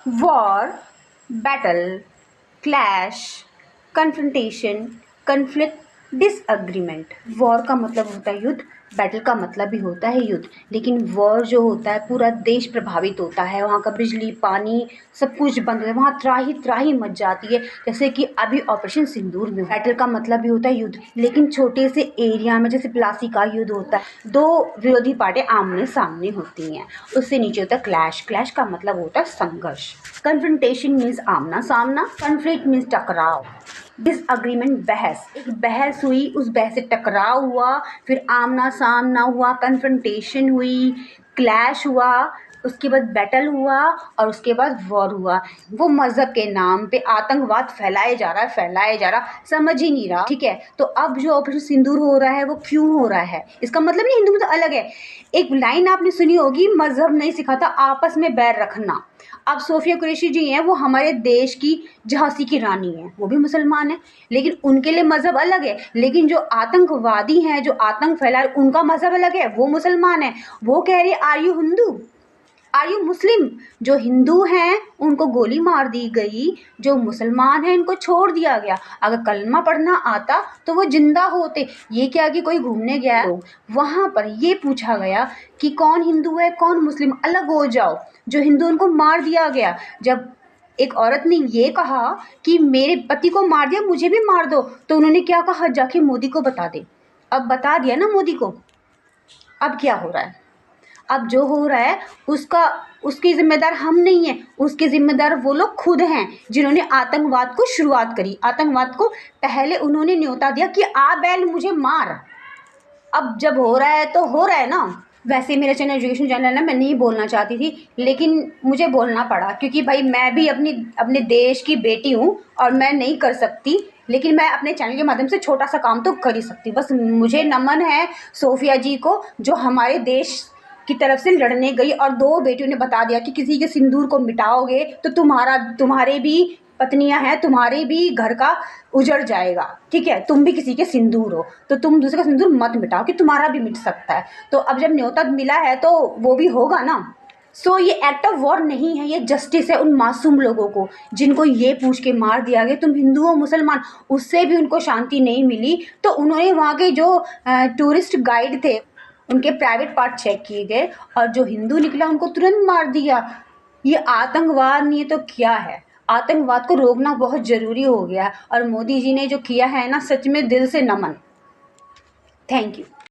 War, battle, clash, confrontation, conflict, disagreement. War का मतलब होता है युद्ध, बैटल का मतलब भी होता है युद्ध। लेकिन वॉर जो होता है पूरा देश प्रभावित होता है, वहाँ का बिजली पानी सब कुछ बंद होता है, वहाँ त्राही त्राही मच जाती है, जैसे कि अभी ऑपरेशन सिंदूर में। बैटल का मतलब भी होता है युद्ध, लेकिन छोटे से एरिया में, जैसे प्लासी का युद्ध होता है, दो विरोधी पार्टियां आमने सामने होती हैं। उससे नीचे होता है क्लैश। क्लैश का मतलब होता है संघर्ष। कन्फ्रंटेशन मीन्स आमना सामना, कन्फ्लिक्ट मीन्स टकराव, डिसएग्रीमेंट बहस। एक बहस हुई, उस बहस से टकराव हुआ, फिर आमना सामना हुआ, कन्फ्रंटेशन हुई, क्लैश हुआ, उसके बाद बैटल हुआ और उसके बाद वॉर हुआ। वो मज़हब के नाम पे आतंकवाद फैलाया जा रहा, समझ ही नहीं रहा। ठीक है, तो अब जो ऑपरेशन सिंदूर हो रहा है वो क्यों हो रहा है? इसका मतलब नहीं हिंदू में तो अलग है। एक लाइन आपने सुनी होगी, मज़हब नहीं सिखाता आपस में बैर रखना। अब सोफिया कुरैशी जी हैं, वो हमारे देश की झांसी की रानी है, वो भी मुसलमान है, लेकिन उनके लिए मज़हब अलग है। लेकिन जो आतंकवादी हैं, जो आतंक फैला रहे, उनका मज़हब अलग है, वो मुसलमान है। वो कह रही है are you Hindu, are you Muslim? जो हिंदू हैं उनको गोली मार दी गई, जो मुसलमान हैं इनको छोड़ दिया गया। अगर कलमा पढ़ना आता तो वो जिंदा होते। ये क्या कि कोई घूमने गया है, वहाँ पर ये पूछा गया कि कौन हिंदू है कौन मुस्लिम, अलग हो जाओ। जो हिंदू उनको मार दिया गया। जब एक औरत ने ये कहा कि मेरे पति को मार दिया, मुझे भी मार दो, तो उन्होंने क्या कहा, जाके मोदी को बता दे। अब बता दिया ना मोदी को। अब क्या हो रहा है? अब जो हो रहा है उसका उसकी जिम्मेदार हम नहीं है, उसके जिम्मेदार वो लोग खुद हैं जिन्होंने आतंकवाद को शुरुआत करी। आतंकवाद को पहले उन्होंने न्योता दिया कि आ बैल मुझे मार। अब जब हो रहा है तो हो रहा है ना। वैसे मेरा चैनल एजुकेशन चैनल है ना, मैं नहीं बोलना चाहती थी, लेकिन मुझे बोलना पड़ा क्योंकि भाई मैं भी अपने देश की बेटी हूँ और मैं नहीं कर सकती, लेकिन मैं अपने चैनल के माध्यम से छोटा सा काम तो कर ही सकती। बस मुझे नमन है सोफिया जी को, जो हमारे देश की तरफ से लड़ने गई और दो बेटियों ने बता दिया कि किसी के सिंदूर को मिटाओगे तो तुम्हारे भी पत्नियां हैं, तुम्हारे भी घर का उजड़ जाएगा। ठीक है, तुम भी किसी के सिंदूर हो, तो तुम दूसरे का सिंदूर मत मिटाओ कि तुम्हारा भी मिट सकता है। तो अब जब न्योता मिला है तो वो भी होगा ना। सो ये एक्ट ऑफ वॉर नहीं है, ये जस्टिस है उन मासूम लोगों को जिनको ये पूछ के मार दिया गया तुम हिंदू हो मुसलमान। उससे भी उनको शांति नहीं मिली, तो उन्होंने वहाँ के जो टूरिस्ट गाइड थे उनके प्राइवेट पार्ट चेक किए गए और जो हिंदू निकला उनको तुरंत मार दिया। ये आतंकवाद नहीं है तो क्या है? आतंकवाद को रोकना बहुत ज़रूरी हो गया और मोदी जी ने जो किया है ना, सच में दिल से नमन। Thank you.